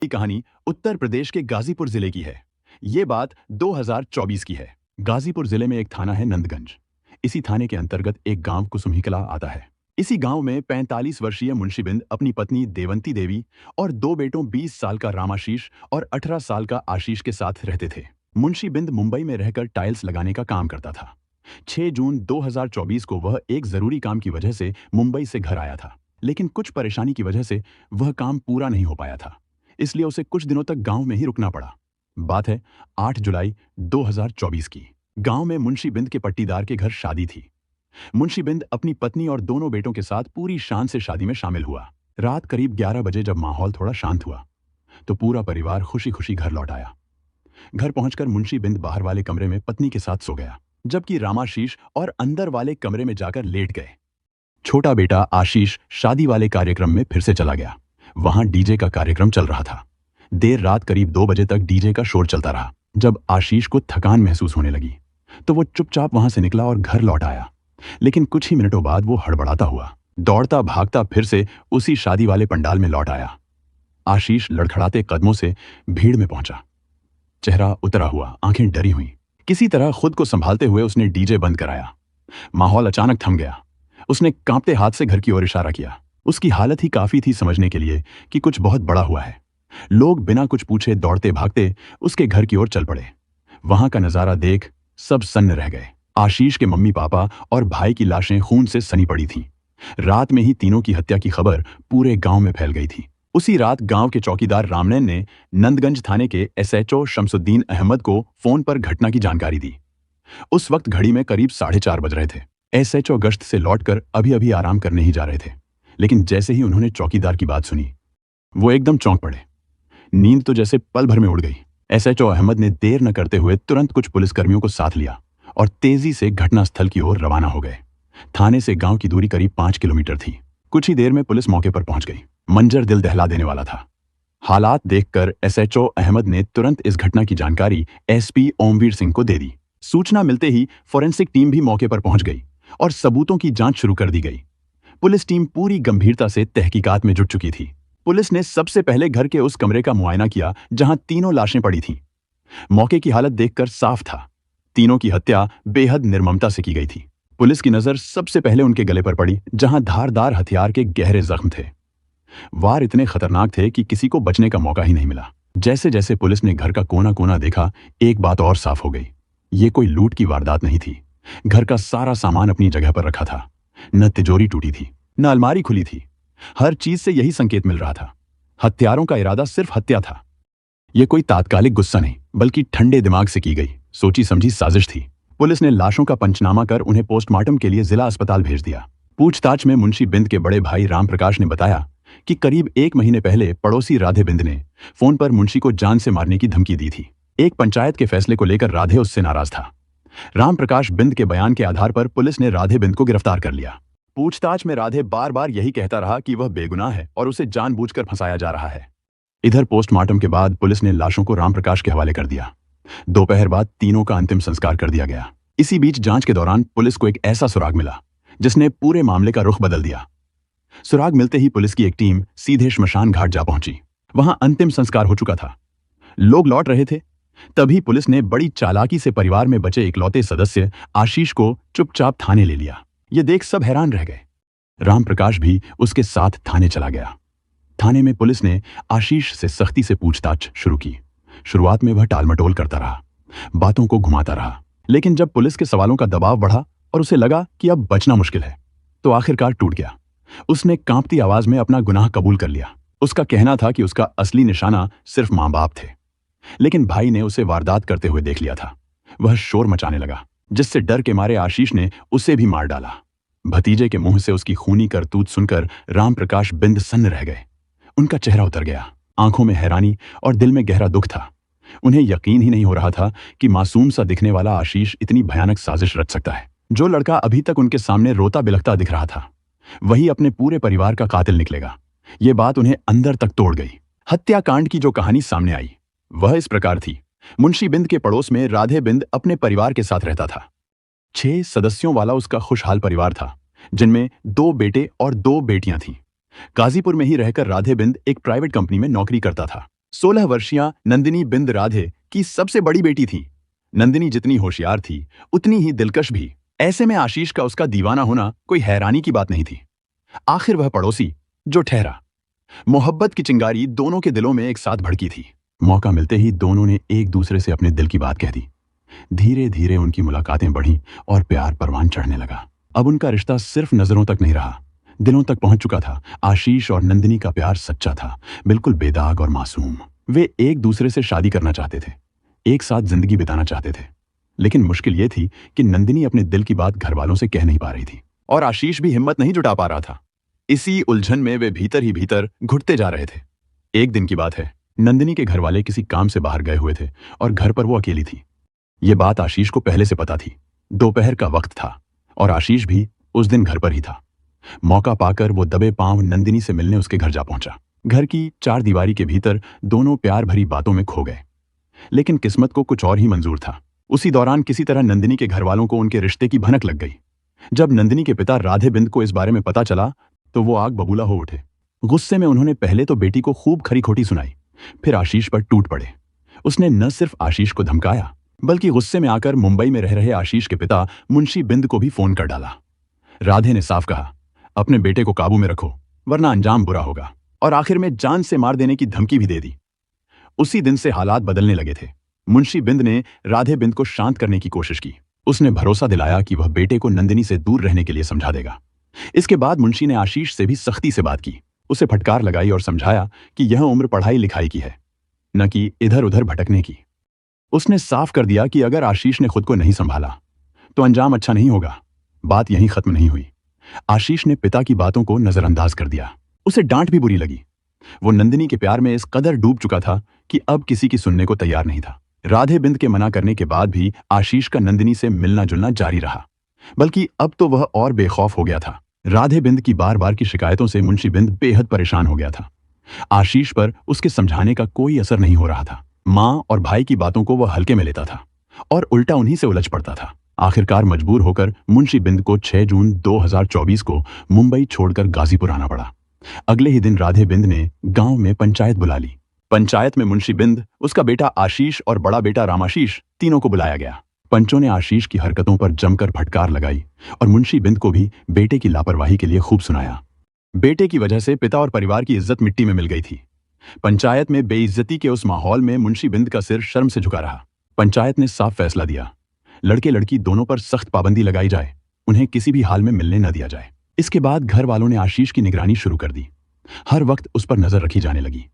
ये कहानी उत्तर प्रदेश के गाजीपुर जिले की है। ये बात 2024 की है। गाजीपुर जिले में एक थाना है नंदगंज। इसी थाने के अंतर्गत एक गांव कुसुमिकला आता है। इसी गांव में 45 वर्षीय मुंशीबिंद अपनी पत्नी देवंती देवी और दो बेटों 20 साल का रामाशीष और 18 साल का आशीष के साथ रहते थे। मुंशीबिंद मुंबई में रहकर टाइल्स लगाने का काम करता था। 6 जून 2024 को वह एक जरूरी काम की वजह से मुंबई से घर आया था, लेकिन कुछ परेशानी की वजह से वह काम पूरा नहीं हो पाया था, इसलिए उसे कुछ दिनों तक गांव में ही रुकना पड़ा। बात है 8 जुलाई 2024 की। गांव में मुंशीबिंद के पट्टीदार के घर शादी थी। मुंशीबिंद अपनी पत्नी और दोनों बेटों के साथ पूरी शान से शादी में शामिल हुआ। रात करीब 11 बजे जब माहौल थोड़ा शांत हुआ तो पूरा परिवार खुशी खुशी घर लौट आया। घर पहुंचकर मुंशीबिंद बाहर वाले कमरे में पत्नी के साथ सो गया, जबकि रामाशीष और अंदर वाले कमरे में जाकर लेट गए। छोटा बेटा आशीष शादी वाले कार्यक्रम में फिर से चला गया। वहां डीजे का कार्यक्रम चल रहा था। देर रात करीब 2 बजे तक डीजे का शोर चलता रहा। जब आशीष को थकान महसूस होने लगी तो वो चुपचाप वहां से निकला और घर लौट आया, लेकिन कुछ ही मिनटों बाद वो हड़बड़ाता हुआ दौड़ता भागता फिर से उसी शादी वाले पंडाल में लौट आया। आशीष लड़खड़ाते कदमों से भीड़ में पहुंचा, चेहरा उतरा हुआ, आंखें डरी हुई। किसी तरह खुद को संभालते हुए उसने डीजे बंद कराया। माहौल अचानक थम गया। उसने कांपते हाथ से घर की ओर इशारा किया। उसकी हालत ही काफी थी समझने के लिए कि कुछ बहुत बड़ा हुआ है। लोग बिना कुछ पूछे दौड़ते भागते उसके घर की ओर चल पड़े। वहां का नजारा देख सब सन्न रह गए। आशीष के मम्मी पापा और भाई की लाशें खून से सनी पड़ी थीं। रात में ही तीनों की हत्या की खबर पूरे गांव में फैल गई थी। उसी रात गांव के चौकीदार रामनैन ने नंदगंज थाने के एसएचओ शमसुद्दीन अहमद को फोन पर घटना की जानकारी दी। उस वक्त घड़ी में करीब 4:30 बज रहे थे। एसएचओ गश्त से लौटकर अभी अभी आराम करने ही जा रहे थे, लेकिन जैसे ही उन्होंने चौकीदार की बात सुनी वो एकदम चौंक पड़े। नींद तो जैसे पल भर में उड़ गई। एसएचओ अहमद ने देर न करते हुए तुरंत कुछ पुलिसकर्मियों को साथ लिया और तेजी से घटनास्थल की ओर रवाना हो गए। थाने से गांव की दूरी करीब 5 किलोमीटर थी। कुछ ही देर में पुलिस मौके पर पहुंच गई। मंजर दिल दहला देने वाला था। हालात देखकर एसएचओ अहमद ने तुरंत इस घटना की जानकारी एसपी ओमवीर सिंह को दे दी। सूचना मिलते ही फोरेंसिक टीम भी मौके पर पहुंच गई और सबूतों की जांच शुरू कर दी गई। पुलिस टीम पूरी गंभीरता से तहकीकात में जुट चुकी थी। पुलिस ने सबसे पहले घर के उस कमरे का मुआयना किया जहां तीनों लाशें पड़ी थीं। मौके की हालत देखकर साफ था, तीनों की हत्या बेहद निर्ममता से की गई थी। पुलिस की नजर सबसे पहले उनके गले पर पड़ी, जहां धारदार हथियार के गहरे जख्म थे। वार इतने खतरनाक थे कि किसी को बचने का मौका ही नहीं मिला। जैसे जैसे पुलिस ने घर का कोना कोना देखा, एक बात और साफ हो गई, ये कोई लूट की वारदात नहीं थी। घर का सारा सामान अपनी जगह पर रखा था। न तिजोरी टूटी थी, न अलमारी खुली थी। हर चीज से यही संकेत मिल रहा था, हत्यारों का इरादा सिर्फ हत्या था। यह कोई तात्कालिक गुस्सा नहीं, बल्कि ठंडे दिमाग से की गई सोची समझी साजिश थी। पुलिस ने लाशों का पंचनामा कर उन्हें पोस्टमार्टम के लिए जिला अस्पताल भेज दिया। पूछताछ में मुंशीबिंद के बड़े भाई रामप्रकाश ने बताया कि करीब 1 महीने पहले पड़ोसी राधे बिंद ने फोन पर मुंशी को जान से मारने की धमकी दी थी। एक पंचायत के फैसले को लेकर राधे उससे नाराज था। रामप्रकाश बिंद के बयान के आधार पर पुलिस ने राधे बिंद को गिरफ्तार कर लिया। पूछताछ में राधे बार बार यही कहता रहा कि वह बेगुनाह है और उसे जानबूझकर फंसाया जा रहा है। इधर पोस्टमार्टम के बाद पुलिस ने लाशों को रामप्रकाश के हवाले कर दिया। दोपहर बाद तीनों का अंतिम संस्कार कर दिया गया। इसी बीच जांच के दौरान पुलिस को एक ऐसा सुराग मिला जिसने पूरे मामले का रुख बदल दिया। सुराग मिलते ही पुलिस की एक टीम सीधे श्मशान घाट जा पहुंची। वहां अंतिम संस्कार हो चुका था। लोग लौट रहे थे। तभी पुलिस ने बड़ी चालाकी से परिवार में बचे इकलौते सदस्य आशीष को चुपचाप थाने ले लिया। ये देख सब हैरान रह गए। रामप्रकाश भी उसके साथ थाने चला गया। थाने में पुलिस ने आशीष से सख्ती से पूछताछ शुरू की। शुरुआत में वह टालमटोल करता रहा, बातों को घुमाता रहा, लेकिन जब पुलिस के सवालों का दबाव बढ़ा और उसे लगा कि अब बचना मुश्किल है, तो आखिरकार टूट गया। उसने कांपती आवाज में अपना गुनाह कबूल कर लिया। उसका कहना था कि उसका असली निशाना सिर्फ मां बाप थे, लेकिन भाई ने उसे वारदात करते हुए देख लिया था। वह शोर मचाने लगा, जिससे डर के मारे आशीष ने उसे भी मार डाला। भतीजे के मुंह से उसकी खूनी करतूत सुनकर रामप्रकाश बिंद सन्न रह गए। उनका चेहरा उतर गया, आंखों में हैरानी और दिल में गहरा दुख था। उन्हें यकीन ही नहीं हो रहा था कि मासूम सा दिखने वाला आशीष इतनी भयानक साजिश रच सकता है। जो लड़का अभी तक उनके सामने रोता बिलखता दिख रहा था, वही अपने पूरे परिवार का कातिल निकलेगा। ये बात उन्हें अंदर तक तोड़ गई। हत्याकांड की जो कहानी सामने आई वह इस प्रकार थी। मुंशीबिंद के पड़ोस में राधे बिंद अपने परिवार के साथ रहता था। 6 सदस्यों वाला उसका खुशहाल परिवार था, जिनमें 2 बेटे और 2 बेटियां थीं। गाजीपुर में ही रहकर राधे बिंद एक प्राइवेट कंपनी में नौकरी करता था। 16 वर्षीय नंदिनी बिंद राधे की सबसे बड़ी बेटी थी। नंदिनी जितनी होशियार थी उतनी ही दिलकश भी। ऐसे में आशीष का उसका दीवाना होना कोई हैरानी की बात नहीं थी। आखिर वह पड़ोसी जो ठहरा। मोहब्बत की चिंगारी दोनों के दिलों में एक साथ भड़की थी। मौका मिलते ही दोनों ने एक दूसरे से अपने दिल की बात कह दी। धीरे धीरे उनकी मुलाकातें बढ़ी और प्यार परवान चढ़ने लगा। अब उनका रिश्ता सिर्फ नजरों तक नहीं रहा, दिलों तक पहुंच चुका था। आशीष और नंदिनी का प्यार सच्चा था, बिल्कुल बेदाग और मासूम। वे एक दूसरे से शादी करना चाहते थे, एक साथ जिंदगी बिताना चाहते थे। लेकिन मुश्किल यह थी कि नंदिनी अपने दिल की बात घर वालों से कह नहीं पा रही थी और आशीष भी हिम्मत नहीं जुटा पा रहा था। इसी उलझन में वे भीतर ही भीतर घुटते जा रहे थे। एक दिन की बात है, नंदिनी के घर वाले किसी काम से बाहर गए हुए थे और घर पर वो अकेली थी। ये बात आशीष को पहले से पता थी। दोपहर का वक्त था और आशीष भी उस दिन घर पर ही था। मौका पाकर वो दबे पांव नंदिनी से मिलने उसके घर जा पहुंचा। घर की चार दीवारी के भीतर दोनों प्यार भरी बातों में खो गए। लेकिन किस्मत को कुछ और ही मंजूर था। उसी दौरान किसी तरह नंदिनी के घर वालों को उनके रिश्ते की भनक लग गई। जब नंदिनी के पिता राधे बिंद को इस बारे में पता चला तो वो आग बबूला हो उठे। गुस्से में उन्होंने पहले तो बेटी को खूब खरी खोटी सुनाई, फिर आशीष पर टूट पड़े। उसने न सिर्फ आशीष को धमकाया बल्कि गुस्से में आकर मुंबई में रह रहे आशीष के पिता मुंशी बिंद को भी फोन कर डाला। राधे ने साफ कहा, अपने बेटे को काबू में रखो वरना अंजाम बुरा होगा, और आखिर में जान से मार देने की धमकी भी दे दी। उसी दिन से हालात बदलने लगे थे। मुंशी बिंद ने राधे बिंद को शांत करने की कोशिश की। उसने भरोसा दिलाया कि वह बेटे को नंदिनी से दूर रहने के लिए समझा देगा। इसके बाद मुंशी ने आशीष से भी सख्ती से बात की, उसे फटकार लगाई और समझाया कि यह उम्र पढ़ाई लिखाई की है, न कि इधर उधर भटकने की। उसने साफ कर दिया कि अगर आशीष ने खुद को नहीं संभाला तो अंजाम अच्छा नहीं होगा। बात यहीं खत्म नहीं हुई। आशीष ने पिता की बातों को नजरअंदाज कर दिया। उसे डांट भी बुरी लगी। वो नंदिनी के प्यार में इस कदर डूब चुका था कि अब किसी की सुनने को तैयार नहीं था। राधे बिंद के मना करने के बाद भी आशीष का नंदिनी से मिलना जुलना जारी रहा, बल्कि अब तो वह और बेखौफ हो गया था। राधे बिंद की बार बार की शिकायतों से मुंशी बिंद बेहद परेशान हो गया था। आशीष पर उसके समझाने का कोई असर नहीं हो रहा था। माँ और भाई की बातों को वह हल्के में लेता था और उल्टा उन्हीं से उलझ पड़ता था। आखिरकार मजबूर होकर मुंशी बिंद को 6 जून 2024 को मुंबई छोड़कर गाजीपुर आना पड़ा। अगले ही दिन राधे बिंद ने गांव में पंचायत बुला ली। पंचायत में मुंशी बिंद, उसका बेटा आशीष और बड़ा बेटा रामाशीष तीनों को बुलाया गया। पंचों ने आशीष की हरकतों पर जमकर फटकार लगाई और मुंशी बिंद को भी बेटे की लापरवाही के लिए खूब सुनाया। बेटे की वजह से पिता और परिवार की इज्जत मिट्टी में मिल गई थी। पंचायत में बेइज्जती के उस माहौल में मुंशी बिंद का सिर शर्म से झुका रहा। पंचायत ने साफ फैसला दिया, लड़के लड़की दोनों पर सख्त पाबंदी लगाई जाए, उन्हें किसी भी हाल में मिलने न दिया जाए। इसके बाद घर वालों ने आशीष की निगरानी शुरू कर दी। हर वक्त उस पर नजर रखी जाने लगी।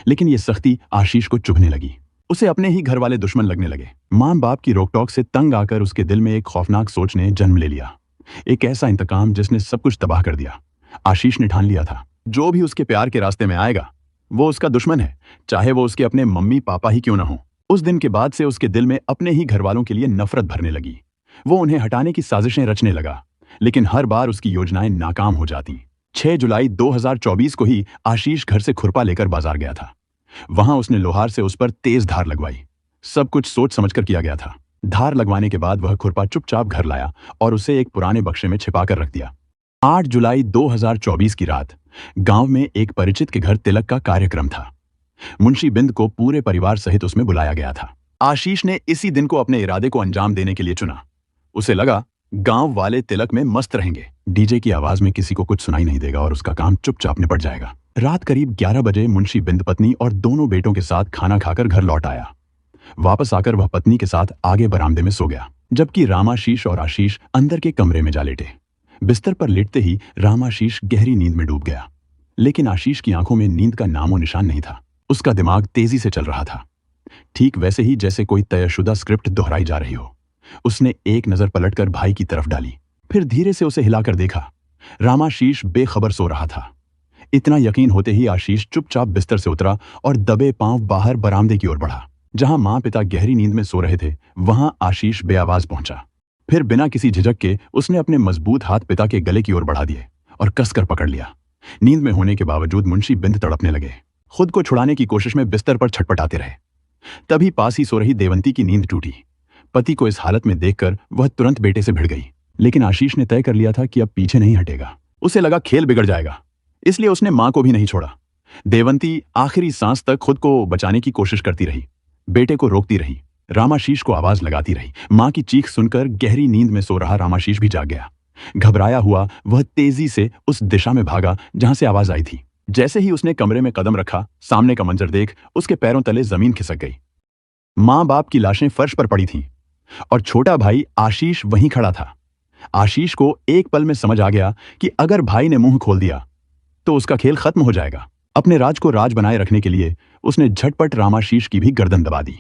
लेकिन यह सख्ती आशीष को चुभने लगी। उसे अपने ही घर वाले दुश्मन लगने लगे। मां बाप की रोकटोक से तंग आकर उसके दिल में एक खौफनाक सोच ने जन्म ले लिया, एक ऐसा इंतकाम जिसने सब कुछ तबाह कर दिया। आशीष ने ठान लिया था, जो भी उसके प्यार के रास्ते में आएगा वो उसका दुश्मन है, चाहे वो उसके अपने मम्मी पापा ही क्यों ना हो। उस दिन के बाद से उसके दिल में अपने ही घर वालों के लिए नफरत भरने लगी। वो उन्हें हटाने की साजिशें रचने लगा, लेकिन हर बार उसकी योजनाएं नाकाम हो जाती। 6 जुलाई 2024 को ही आशीष घर से खुरपा लेकर बाजार गया था। वहां उसने लोहार से उस पर तेज धार लगवाई। सब कुछ सोच समझकर किया गया था। धार लगवाने के बाद वह खुरपा चुपचाप घर लाया और उसे एक पुराने बक्से में छिपाकर रख दिया। 8 जुलाई 2024 की रात गांव में एक परिचित के घर तिलक का कार्यक्रम था। मुंशी बिंद को पूरे परिवार सहित उसमें बुलाया गया था। आशीष ने इसी दिन को अपने इरादे को अंजाम देने के लिए चुना। उसे लगा गांव वाले तिलक में मस्त रहेंगे, डीजे की आवाज में किसी को कुछ सुनाई नहीं देगा और उसका काम चुपचाप निपट जाएगा। रात करीब 11 बजे मुंशी बिंद पत्नी और दोनों बेटों के साथ खाना खाकर घर लौट आया। वापस आकर वह पत्नी के साथ आगे बरामदे में सो गया, जबकि रामाशीष और आशीष अंदर के कमरे में जा लेटे। बिस्तर पर लेटते ही रामाशीष गहरी नींद में डूब गया, लेकिन आशीष की आंखों में नींद का नामो निशान नहीं था। उसका दिमाग तेजी से चल रहा था, ठीक वैसे ही जैसे कोई तयशुदा स्क्रिप्ट दोहराई जा रही हो। उसने एक नजर पलटकर भाई की तरफ डाली, फिर धीरे से उसे हिलाकर देखा। रामाशीष बेखबर सो रहा था। इतना यकीन होते ही आशीष चुपचाप बिस्तर से उतरा और दबे पांव बाहर बरामदे की ओर बढ़ा। जहां मां पिता गहरी नींद में सो रहे थे, वहां आशीष बेआवाज पहुंचा। फिर बिना किसी झिझक के उसने अपने मजबूत हाथ पिता के गले की ओर बढ़ा दिए और कसकर पकड़ लिया। नींद में होने के बावजूद मुंशी बिंद तड़पने लगे। खुद को छुड़ाने की कोशिश में बिस्तर पर छटपटाते रहे। तभी पास ही सो रही देवंती की नींद टूटी। पति को इस हालत में देखकर वह तुरंत बेटे से भिड़ गई, लेकिन आशीष ने तय कर लिया था कि अब पीछे नहीं हटेगा। उसे लगा खेल बिगड़ जाएगा, इसलिए उसने मां को भी नहीं छोड़ा। देवंती आखिरी सांस तक खुद को बचाने की कोशिश करती रही, बेटे को रोकती रही, रामाशीष को आवाज लगाती रही। मां की चीख सुनकर गहरी नींद में सो रहा रामाशीष भी जाग गया। घबराया हुआ वह तेजी से उस दिशा में भागा जहां से आवाज आई थी। जैसे ही उसने कमरे में कदम रखा, सामने का मंजर देख उसके पैरों तले जमीन खिसक गई। मां बाप की लाशें फर्श पर पड़ी थीं और छोटा भाई आशीष वहीं खड़ा था। आशीष को एक पल में समझ आ गया कि अगर भाई ने मुंह खोल दिया तो उसका खेल खत्म हो जाएगा। अपने राज को राज बनाए रखने के लिए उसने झटपट रामाशीष की भी गर्दन दबा दी।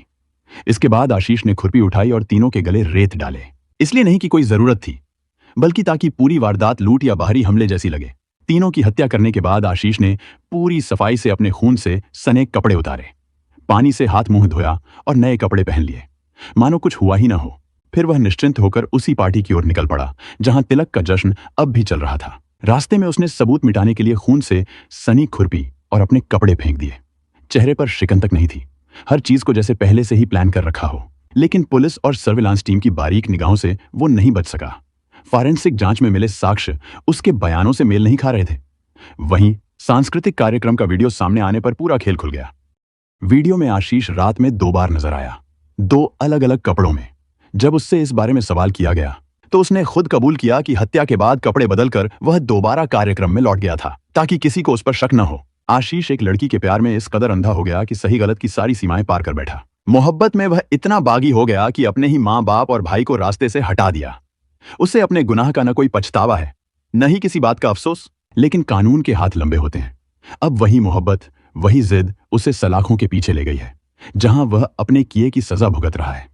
इसके बाद आशीष ने खुरपी उठाई और तीनों के गले रेत डाले। इसलिए नहीं कि कोई जरूरत थी, बल्कि ताकि पूरी वारदात लूट या बाहरी हमले जैसी लगे। तीनों की हत्या करने के बाद आशीष ने पूरी सफाई से अपने खून से सने कपड़े उतारे, पानी से हाथ मुंह धोया और नए कपड़े पहन लिए, मानो कुछ हुआ ही ना हो। फिर वह निश्चिंत होकर उसी पार्टी की ओर निकल पड़ा जहां तिलक का जश्न अब भी चल रहा था। रास्ते में उसने सबूत मिटाने के लिए खून से सनी खुरपी और अपने कपड़े फेंक दिए। चेहरे पर शिकन तक नहीं थी, हर चीज को जैसे पहले से ही प्लान कर रखा हो। लेकिन पुलिस और सर्विलांस टीम की बारीक निगाहों से वो नहीं बच सका। फॉरेंसिक जांच में मिले साक्ष्य उसके बयानों से मेल नहीं खा रहे थे। वहीं सांस्कृतिक कार्यक्रम का वीडियो सामने आने पर पूरा खेल खुल गया। वीडियो में आशीष रात में 2 बार नजर आया, 2 अलग अलग कपड़ों में। जब उससे इस बारे में सवाल किया गया तो उसने खुद कबूल किया कि हत्या के बाद कपड़े बदलकर वह दोबारा कार्यक्रम में लौट गया था, ताकि किसी को उस पर शक न हो। आशीष एक लड़की के प्यार में इस कदर अंधा हो गया कि सही गलत की सारी सीमाएं पार कर बैठा। मोहब्बत में वह इतना बागी हो गया कि अपने ही माँ बाप और भाई को रास्ते से हटा दिया। उसे अपने गुनाह का न कोई पछतावा है, न ही किसी बात का अफसोस। लेकिन कानून के हाथ लंबे होते हैं। अब वही मोहब्बत, वही जिद उसे सलाखों के पीछे ले गई है, जहां वह अपने किए की सजा भुगत रहा है।